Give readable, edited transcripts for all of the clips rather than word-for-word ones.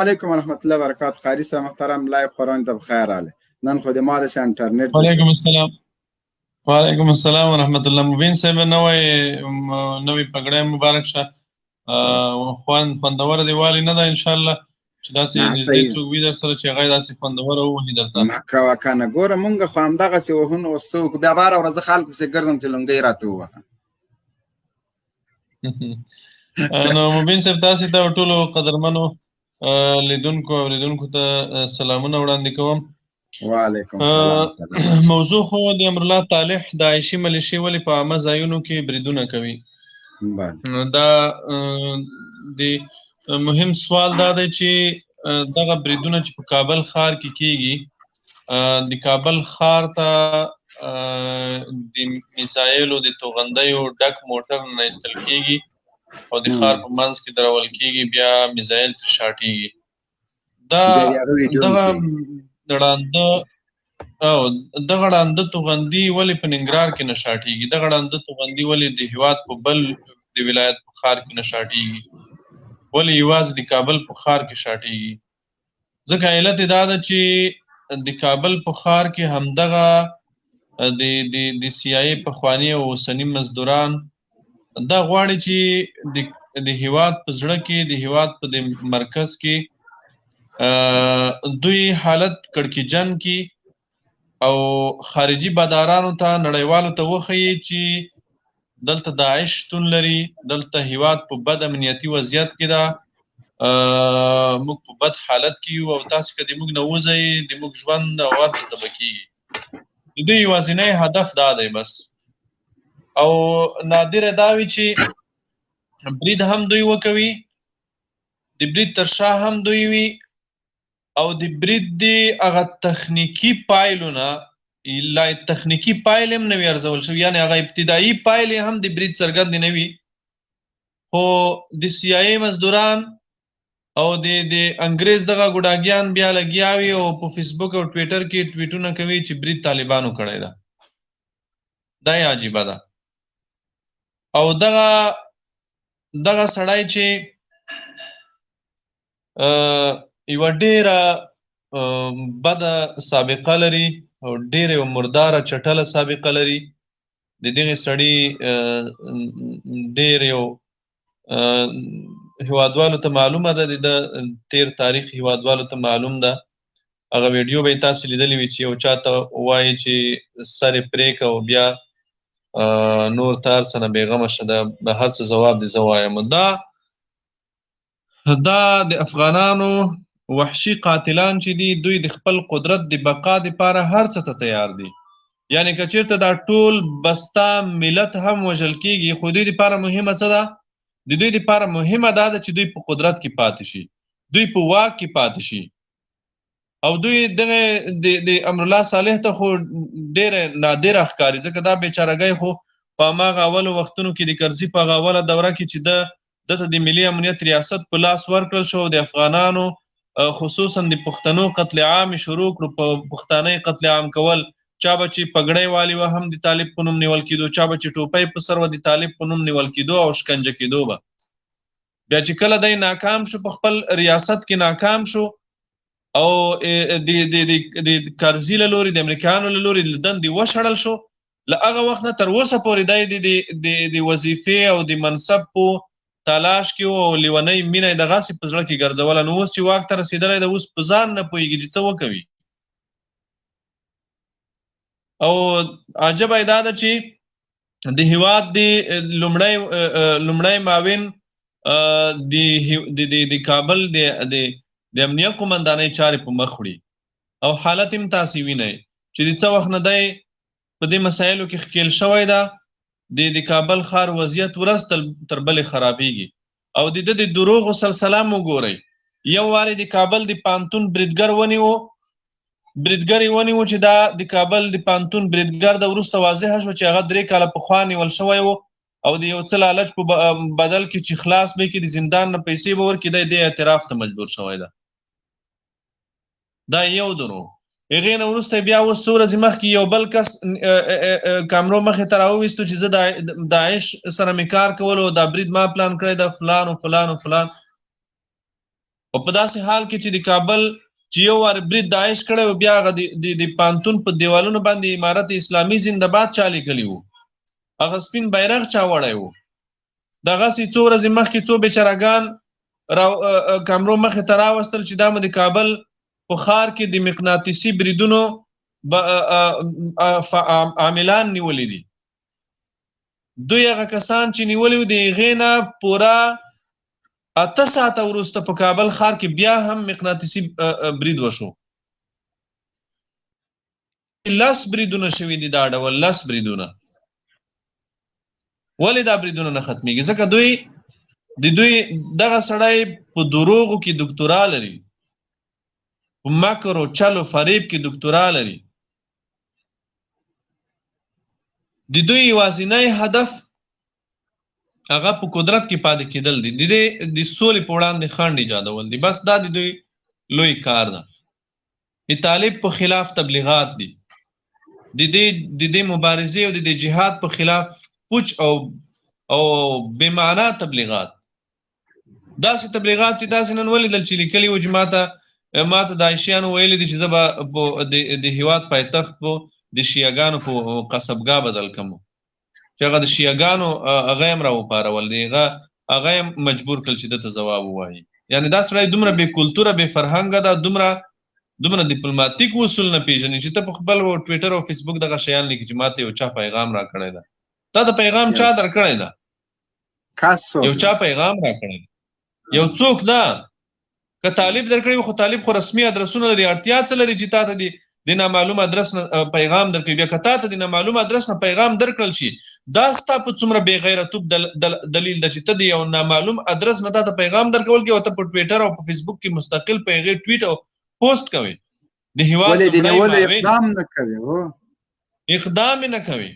علیکم ورحمت الله وبرکاته. قاری صاحب محترم لایو خوران ته بخیر اله. نن خو د ما د انټرنیټ وعلیکم السلام. وعلیکم السلام ورحمت الله. مبین صاحب نوې پګړۍ مبارک شه. خوندور دیوالی نه ده ان شاء الله چې داسې نږدې څوک وي در سره چې هغه داسې خوندوره ووهي درته. کوه کنه ګوره مونږ خو همدغسې وهونه اوس څوک بیا باره ورځ خلکو پسې ګرځم چې لونګۍ راته ووهه. نو مبین صاحب تاسې ته ټولو قدرمنو لیدونکو او اوریدونکو ته سلامونه وړاندې کوم. وعلیکم السلام. موضوع خو د امرالله طالح د عایشې ملیشې ولې په عامه ځایونو کې بریدونه کوي. دا د مهم سوال دا دی چې دغه بریدونه چې په کابل ښار کې کیږي، د کابل ښار ته د میزایلو د توغندیو ډک موټر نه ایستل کیږي او د ښار په منځ کې درول کیږي، بیا میزایل ترې شاټیږي. دغه ړانده توغندي ولې په ننګرهار کې نه شاټیږي؟ دغه ړانده توغندي ولې د هېواد په بل د ولایت په ښار کې نه شاټیږي؟ ولې یوازې د کابل په ښار کې شاټیږي؟ ځکه علت یې دا ده چې د کابل په ښار کې همدغه د CIA پخواني او اوسني مزدوران دا غواړي چې د هېواد په زړه کې، د هېواد په د مرکز کې دوی حالت کړکېچن کی او خارجي بادارانو ته، نړیوالو ته وښیي چې دلته داعش شتون لري، دلته هېواد په بد امنیتي وضعیت کې ده، موږ په بد حالت کې یو او تاسې که د موږ نه وځئ د موږ ژوند او هر څه تباه کېږي. د دوی یوازینی هدف دا دی بس. او نادره دا وي چې برید هم دوی وکوي، د برید تر شا هم دوی وي، او د برید د هغه تخنیکي پایلو نه لا تخنیکي پایلې هم نه وي ارزول شوي، یعنې هغه ابتدایي پایلې هم د برید څرګندې نه وي. خو د CIA مزدوران او د انګریز دغه ګوډاګیان بیا لګیا وي او په فیسبوک او ټویټر کې ټویټونه کوي چې برید طالبانو کړی ده. دا یې عجیبه ده. او دغه سړی چې یوه ډېره بده سابقه لري او ډېره یو مرداره چټله سابقه لري، د دغې سړي ډېر یو هیوادوالو ته معلومه ده، د تیر تاریخ هیوادوالو ته معلوم ده. هغه ویډیو به یې تاسې لیدلې وي چې یو چا ته وایي چې سر یې پرې که او بیا نور ته هر څه نه بېغمه شه، د هر څه ځواب دې زه وایم. دا د افغانانو وحشي قاتلان چې دي، دوی د خپل قدرت د بقا دپاره هر څه ته تیار دي. یعنې که چېرته دا ټول بسته ملت هم وژل کېږي، خو دوی دپاره مهمه څه ده؟ د دوی دپاره مهمه دا ده چې دوی په قدرت کې پاتې شي، دوی په واک کې پاتې شي. او دوی دغه د امرالله صالح ته خو ډېره نادره ښکاري، ځکه دا بیچارهګۍ خو په هماغه اولو وختونو کې د کرزي په هغه اوله دوره کې چې دته د ملي امنیت ریاست په لاس ورکړل شو، د افغانانو خصوصا د پښتنو قتل عام شروع کړو. په پښتانه قتل عام کول، چا به چې پګړۍ والی و هم د طالب په نوم نیول کېدو، چا به چې ټوپۍ په سر و د طالب په نوم نیول کېدو او شکنجه کېدو به. بیا چې کله دی ناکام شو، په خپل ریاست کې ناکام شو او د کرزي له لوري، د امریکایانو له لوري له دندې وشړل شو، له هغه وخت نه تر اوسه پورې دی د وظیفې او د منصب په تلاش کې او لیونۍ مینه یې دغسې په زړه کې ګرځوله. نو اوس چې واک ته رسېدلی ده، اوس په ځان نه پوهېږي چې څه وکوي. او عجبه یې دا ده چې د هېواد د لومړی معاون د کابل د امنیه قومندانۍ چارې په مخ وړي او حالت هم تاسې وینئ چې د څه وخت نه دی په دې مسایلو کې ښکېل شوی ده. د کابل ښار وضعیت ورځ تر بلې خرابېږي او د ده د دروغو سلسله مو ګورئ. یو وارې د کابل د پانتون بریدګر ونیو چې دا د کابل د پانتون بریدګر د وروسته واضحه شوه چې هغه 3 کاله پخوا نیول شوی و او د یو څه لالچ په بدل کې چې خلاص به کړي، د زندان نه پیسې به ورکړي، دی د اعتراف ته مجبور شوی ده. دا یو دروغ. هغې نه وروسته بیا اوس څو ورځې مخکې یو بل کس کامرو مخې ته راوویستو چې زه داعش سره مې کار کولو او دا برید ما پلان کړی ده، فلان و فلان و فلان. او په داسې حال کې چې د کابل چې یو وار برید داعش کړی و بیا هغه د پانتون په دیوالونو باندې عمارت اسلامي زنده‌باد چا لیکلی و هغه سپین بیرغ چا وړی و دغسې څو ورځې مخکې څو بیچارهګان کامرو مخې ته راوستل چې دا مو د کابل په ښار کې د مقناطیسي بریدونو عاملان نیولي دي دوی هغه کسان چې نیولي وو د هغې نه پوره 8 ساعته وروسته په کابل ښار کې بیا هم مقناطیسي برید وشو 10 بریدونه شوي دي دا ډول 10 بریدونه ولې دا بریدونه نه ختمیږي ځکه دوی دغه سړی په دروغو کې دکتورا لري په مکر او چل او فریب کې دکتورا لري د دوی یوازینی هدف هغه په قدرت کې پاتې کېدل دي د سولې په وړاندې خنډ ایجادول دي بس دا د دوی لوی کار ده د طالب په خلاف تبلیغات دي د دې مبارزې او د جهاد په خلاف پوچ او بې معنا تبلیغات داسې تبلیغات چې داسې نن ولیدل چې لیکلي وو چې ماته داعشیانو ویلي دي چې زه به د هېواد پایتخت د شیعهګانو په قصبګاه بدل کړم چې هغه د شیعهګانو هغه هم راوپارول دي هغه هم مجبور کړل چې دته ځواب ووایي یعنې دا سړی دومره بې کلتوره بې فرهنګه ده دومره ډیپلوماتیک اصول نه پیژني چې ته په خپل ټویټر او فیسبوک دغه شیان لیکي چې ماته یو چا پیغام راکړی ده تا د پیغام چا درکړی ده یو چا پیغام راکړی ده یو څوک ده که طالب درکړی خو طالب خو رسمي ادرسونه لري اړتیا څه لري چې تا ته د نامعلوم ادرس نه پیغام درکوي بیا که تا ته د نامعلوم ادرس نه پیغام درکړل شي دا ستا په څومره بې غیرتوب دلیل ده چې ته د یو نامعلوم ادرس نه تا ته پیغام درکول کې او ته په ټویټر او په فیسبوک کې مستقل په هغې ټویټ او پوسټ کوي د هېواد اقدام یې نه کوي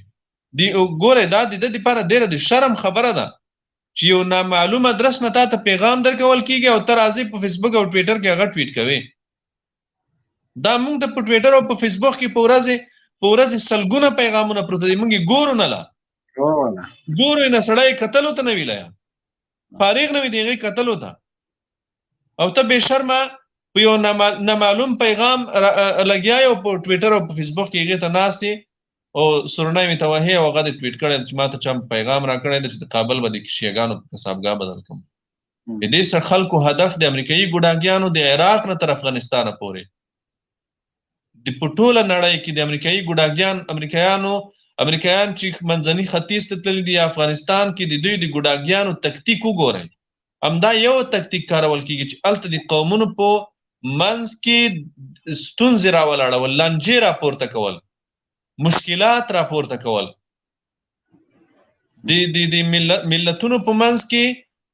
ګوره دا د ده دپاره ډېره د شرم خبره ده چې یو نامعلوم ادرس نه تا ته پیغام درکول کېږي او ته راځې په فیسبوک او ټویټر کې هغه ټویټ کوي دا موږ د په ټویټر او په فیسبوک کې په ورځې سلګونه پیغامونه پروته دي موږ یې ګورو نه لا ګورو یې نه سړی کتلو ته نه وي لیا فارغ نه وي د هغې کتلو ته او ته بې شرمه په یو نامعلوم پیغام لګیا یې او په ټویټر او په فیسبوک کې هغې ته ناست یې او سورنۍ مې ته وهې او هغه دې ټویټ کړی چې ما ته چا پیغام راکړی دی چې د کابل به د شیعهګانو په قصابګاه بدل کړم د دې سره خلکو هدف د امریکایي ګوډاګیانو د عراق نه تر افغانستانه پورې د په ټوله نړۍ کې د امریکایي ګوډاګیان امریکایان چې منځني ختیځ ته تللي دي افغانستان کې د دوی د ګوډاګیانو تکتیک وګورئ همدا یو تکتیک کارول کېږي چې هلته د قومونو په منځ کې ستونزې راولاړول لانجې راپورته کول مشکلات راپورته کول د ملتونو په منځ کې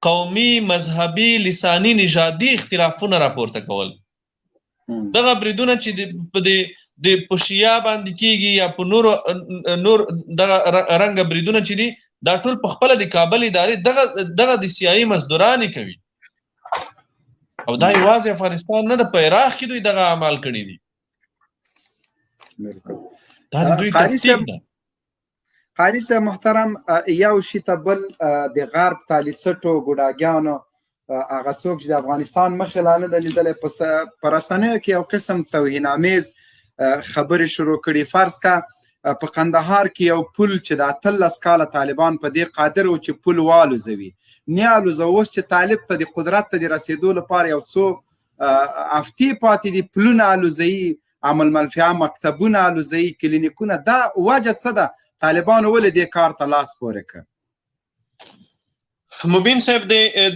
قومي مذهبي لساني نژادي اختلافونه راپورته کول دغه بریدونه چې په شیعه باندې کېږي یا په نور دغه رنګه بریدونه چې دي دا ټول په خپله د کابل ادارې دغه د سیاسي مزدورانې کوي او دا یوازې افغانستان نه ده په عراق کې دوی دغه اعمال کړي دي دا د دوی تکتیک ده قاري صاحب محترم یو شي ته بل د غرب طالبڅټو ګوډاګیانو هغه څوک چې د افغانستان مخې لا نه ده لیدلی په رسنیو کې یو قسم توهینامیز خبرې شروع کړي فرض کا په قندهار کې یو پل چې د 18 کاله طالبان په دې قادر و چې پل والوزوي نه الوزه اوس چې طالب ته د قدرت ته د رسېدو لپاره یو څو هفتې پاتې دي پلونه الوزوي عمل منفعه مکتبونه الوزوي کلینیکونه دا وجه څه ده طالبانو ولې دې کار ته لاس پورې کړ مبین صاحب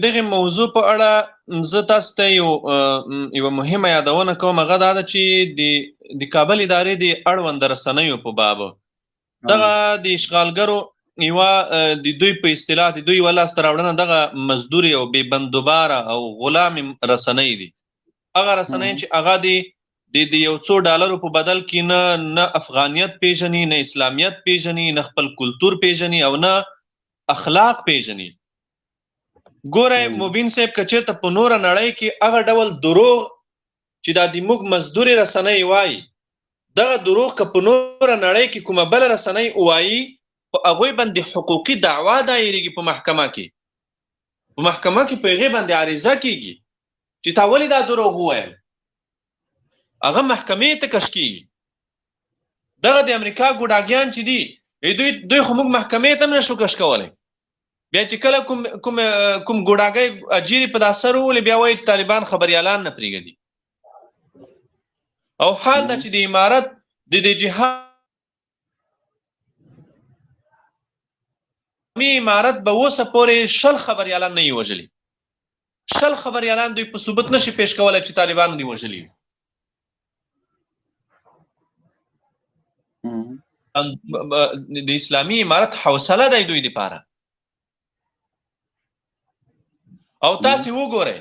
دغه موضوع په اړه زه تاسو ته یو مهمه یادونه کوم هغه دا ده چې د کابل ادارې د اړوند رسنیو په باب دغه د اشغالګرو یوه د دوی په اصطلاح د دوی یوه لاسته راوړنه دغه مزدوري او بې بندوباره او غلامي رسنۍ دي هغه رسنۍ چې هغه د یو څو ډالرو په بدل کې نه افغانیت پیژني نه اسلامیت پیژني نه خپل کلتور پیژني او نه اخلاق پیژني ګوره مبین صاحب که چېرته په نوره نړۍ کې هغه ډول دروغ چې دا د موږ مزدوري رسنۍ وایي دغه دروغ که په نوره نړۍ کې کومه بله رسنۍ ووایي په هغوی باندې حقوقي دعوا دایریږي په محکمه کې په هغې باندې عریضه کېږي چې تا ولې دا دروغ وویل هغه محکمې ته کش کېږي. دغه د امریکا ګوډاګیان چې دي دوی خو موږ محکمې ته هم نشو کش کولی. بیا چې کله کوم ګوډاګی اجیري په دا سر وولي بیا وایي چې طالبان خبریالان نه پرېږدي. او حال دا چې د امارت د جهاد امارت به اوسه پورې 10 خبریالان نه یې وژلي. 10 خبریالان دوی په ثبوت نشي پیش کولی چې طالبانو دې وژلي. د اسلامي امارت حوصله دی دوی دپاره. او تاسې وګورئ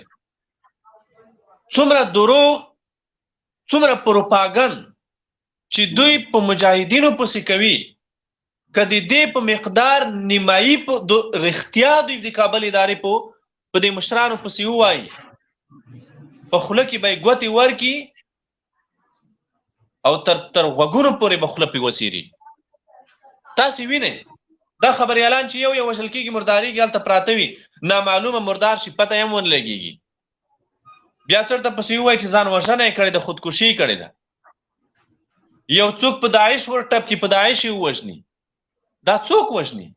څومره دروغ څومره پروپاګند چې دوی په مجاهدینو پسې کوي که د دې په مقدار نیمایي رښتیا دوی د کابل ادارې په دې مشرانو پسې ووایي په خوله کې به یې ګوتې ورکړي او تر غوږونو پورې به خوله پې وڅیري. تاسې وینئ دا خبریالان چې یو وژل کېږي مردارېږي هلته پراته وي نامعلومه مردار شي پته یې هم ونه لګېږي. بیا چېرته پسې ووایي چې ځان وژنه یې کړې ده خودکشي یې کړې ده. یو څوک په داعش ورټپ کړي په داعش یې ووژني. دا څوک وژني؟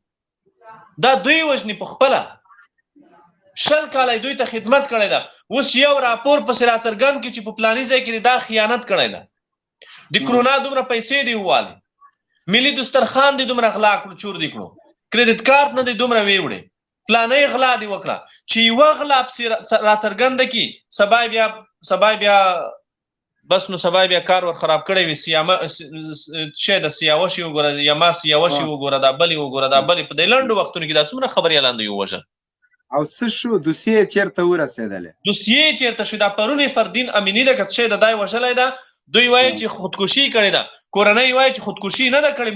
دا دوی وژني په خپله. 20 کاله دوی ته خدمت کړی ده. اوس یو راپور پسې راڅرګند کړي چې په فلاني ځای کې دا خیانت کړی ده. د کرونا دومره پیسې دی ووالې ملي دسترخوان دی دومره غلا کړو چور دی کړو کریډټ کارت نه دی دومره ویوړې فلانۍ غلا دی وکړه چې یوه غلا پسې راڅرګنده کړي سبا بیا بس نو سبا بیا کار ور خراب کړی وي شی د سیاوشي وګوره یما سیاوشي وګوره دا بلې وګوره دا بلې په دې لنډو وختونو کې دا څومره خبریالان دوی ووژل. او څه شو دوسیې چېرته ورسېدلې؟ دوسیې چېرته شوې دا پرون فردین امیني ده که څه ده دا یې وژلی ده. دوی وایي چې خودکشي کړې ده. کورنۍ وایي چې خودکشي نه ده کړې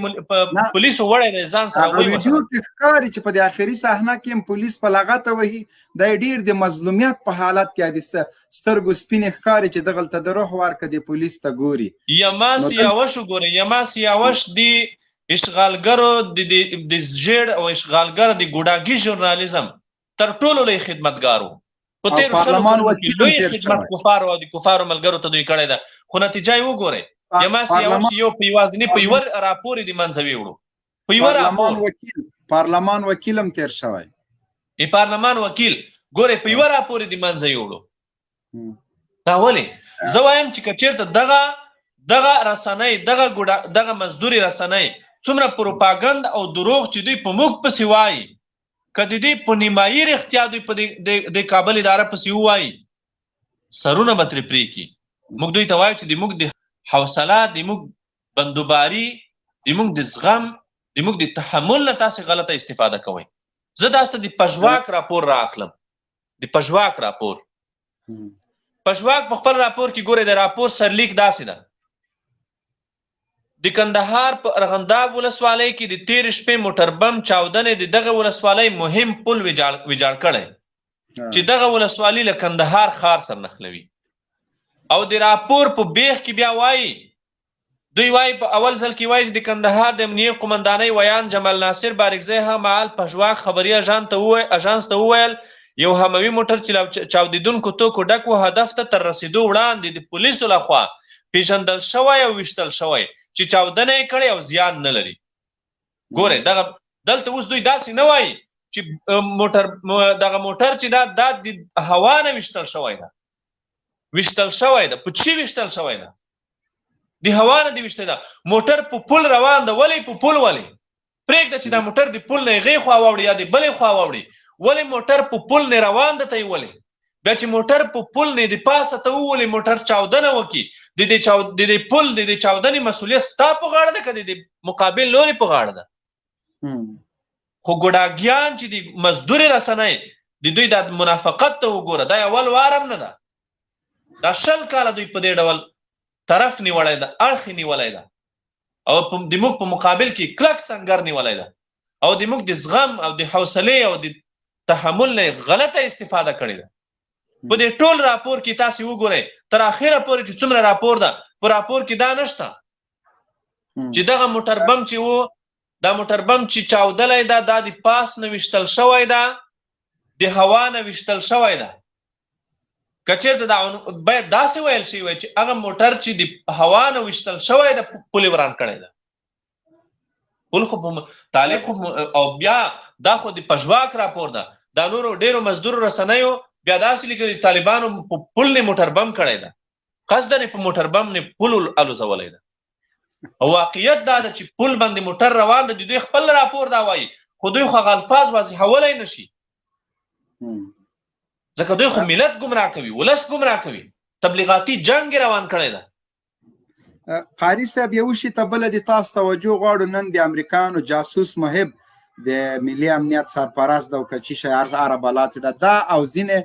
پولیسو وړی دی ځان سره وایي ویډیو کې ښکاري چې په دې آخري صحنه کې هم پولیس په لغته وهي. دا ډېر د مظلومیت په حالت کې د سترګو سپینې ښکاري چې دغلته د روح ورکه د پولیس ته ګوري. یما سیاوش وګورئ یما سیاوش د اشغالګرو د ژیړ او اشغالګر د ګوډاګي ژورنالیزم تر ټولو لوی خدمتګار و. په تېرو شلو کلونو کې لوی خدمت کفارو او د کفارو ملګرو ته دوی کړی ده. خو نتیجه یې وګورئ یما سیاوش یو په یوازیني په یوه راپور یې د منځه ویوړو. په یوه راپور پارلمان وکیل هم تېر شوی. پارلمان وکیل ګورئ په یوه راپور یې د منځه یوړو. دا ولې؟ زه وایم چې که چېرته دغه رسنۍ دغه مزدوري رسنۍ څومره پروپاګند او دروغ چې دوی په موږ پسې وایي که د دې په نیمایي رښتیا دوی په د کابل اداره پسې ووایي سرونه به ترې پرې کړي. موږ دوی ته وایو چې د موږ د حوصله د موږ بندوباري د موږ د زغم د موږ د تحمل نه تاسې غلطه استفاده کوئ. زه داسته د پژواک راپور رااخلم. د پژواک راپور پژواک په خپل راپور کې ګورئ د راپور سرلیک داسې ده د کندهار په ارغنداب ولسوالۍ کې د تېرې شپې موټر بم چاودنې د دغه ولسوالۍ مهم پل ویجاړ کړی چې دغه ولسوالي له کندهار ښار سره نښلوي. او د راپور په بیخ کې بیا وایي دوی وایي په اول ځل کې وایي چې د کندهار د امنیې قمندانۍ ویان جمال ناصر بارکزی هغه مهال پژواک خبري اژانس ته وویل یو هموي موټر چې چاودیدونکو توکو ډک و هدف ته تر رسېدو وړاندې د پولیسو لخوا پیژندل شوی او ویشتل شوی چې چاودنه یې کړې او زیان نه لري. ګورئ دلته اوس دوی داسې نه وایي چې دغه موټر چې دا د هوا نه ویشتل شوی ده. ویشتل شوی ده په چی ویشتل شوی ده؟ د هوا نه دی ویشتل ده. موټر په پل روان ده. ولې په پل ولې پرېږده چې دا موټر د پل نه هغې خوا واوړي یا د بلې خوا واوړي. ولې موټر په پل نه روان ده ته یې ولې بیا چې موټر په پل نه د پاسه ته وولې موټر چاودنه وکړي د دې پل د دې چاودنې مسؤلیت ستا په غاړه ده که د مقابل لوري په غاړه ده؟ خو ګوډاګیان چې د مزدوري رسنۍ د دوی د منافقت ته وګوره دا اول وارم نه ده. دا 20 کاله دوی په دې ډول طرف نیولی ده اړخ نیولی ده او د موږ په مقابل کې کلک سنګر نیولی ده او د موږ د زغم او د حوصلې او د تحمل نه غلطه استفاده کړې ده. په دې ټول راپور کې تاسې وګورئ تر اخره پورې چې څومره راپور ده په راپور کې دا نشته چې دغه موټر بم چې و دا موټر بم چې چاودلی ده دا د پاس نه ویشتل شوی ده د هوا نه ویشتل شوی ده. که چېرته دا باید داسې ویل شوی وای چې هغه موټر چې د هوا نه ویشتل شوی د پل وران کړی ده. پل خو طالب خو او بیا دا خو د پژواک راپور ده. دا نورو ډېرو مزدور رسنیو بیا داسې لیکلي طالبانو په پل نه موټر بم کړی ده، قصدن په موټر بم نه پل الوزولی ده. او واقعیت دا ده چې پل باندې موټر روان ده، د دوی خپل راپور دا وایي، خو دوی خو هغه الفاظ واضحولی نه شي، ځکه دوی خو ملت ګمراه کوي، ولس ګمراه کوي، تبلیغاتي جنګ روان کړی ده. قاري صاحب یو شي ته بله د تاسو توجه غواړو. نن د امریکایانو جاسوس محب د ملي امنیت سرپرست ده او که چی شی هره بلا چې ده دا او ځینې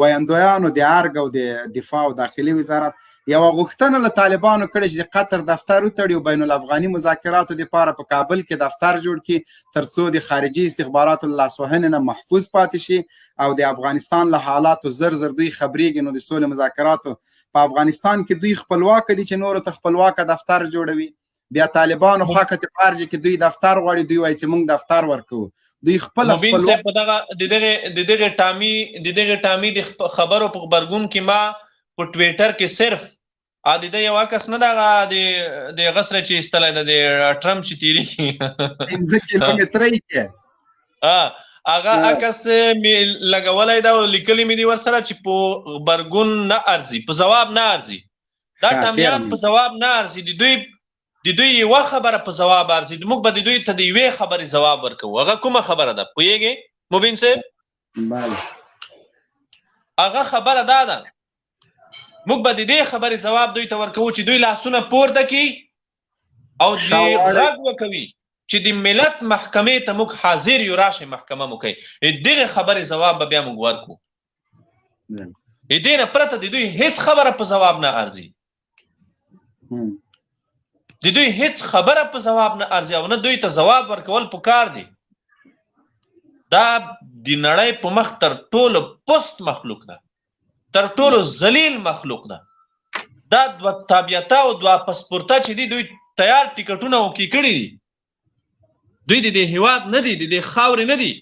ویندویانو د ارګ او د دفاع او داخلي وزارت یوه غوښتنه له طالبانو کړې چې د قطر دفتر وتړي او بین الافغاني مذاکراتو دپاره په کابل کې دفتر جوړ کړي تر څو د خارجي استخباراتو له لاسوهنې نه محفوظ پاتې شي او د افغانستان له حالاتو زر دوی خبرېږي. نو د سولې مذاکراتو په افغانستان کې دوی خپلواک دي چې نورو ته خپلواکه دفتر جوړوي. بیا طالبانو خواکه چې خارجه کې دوی دفتر غواړي، دوی وایي چې موږ دفتر ورکوو. دوی خپل مبین صاحب په دغه ټامي د خبرو په غبرګون کې ما په ټویټر کې صرف د یو عکس نه د غسره چې ایستلی ده د ټرمپ چې تیری کې 5 کیلومترۍ کې هغه عکس مې لګولی ده او لیکلي مې دي ورسره چې په غبرګون نه ارځي، په ځواب نه ارځي. دا ټامیان په ځواب نه ارځي، د دوی یوه خبره په ځواب ارځي. موږ به د دوی ته د یوې خبرې ځواب ورکوو. هغه کومه خبره ده پوهېږې مبین صاحب؟ هغه خبره دا ده موږ به د دې خبرې ځواب دوی ته ورکوو چې دوی لاسونه پورته کړي او د غږ وکوي چې د ملت محکمې ته موږ حاضر یو، راشئ محکمه مو کوي. دغې خبرې ځواب به بیا موږ ورکوو. د دې نه پرته د دوی هیڅ خبره په ځواب نه ارځي، د دوی هیڅ خبره په ځواب نه ارځي او نه دوی ته ځواب ورکول پکار دي. دا د نړۍ په مخ تر ټولو پست مخلوق ده، تر ټولو ذلیل مخلوق ده. دا دوه تابعیته او دوه پاسپورته چې دي دوی تیار ټیکټونه اوکې کړي دي. دوی د دې هیواد نه دي، د دې خاورې نه دي،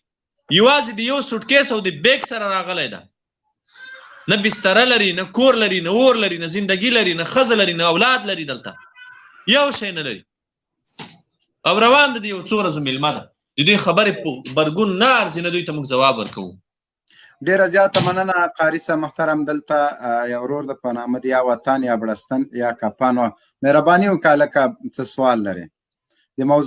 یوازې د یو سوټکیس او د بیگ سره راغلی ده. نه بستره لري، نه کور لري، نه اور لري، نه زندگی لري، نه ښځه لري، نه اولاد لري، دلته یو شی نه لري او روان ده د یو څو ورځو میلمه ده. د دوی خبرې په غبرګون نه ارځي، نه دوی ته موږ ځواب ورکوو. ډېره زیاته مننه قاري صاحب محترم. دلته یو ورور د په نامه د یا وطن یا بړستن یا کپانو مهرباني وکړه لکه څه سوال لري د موضوع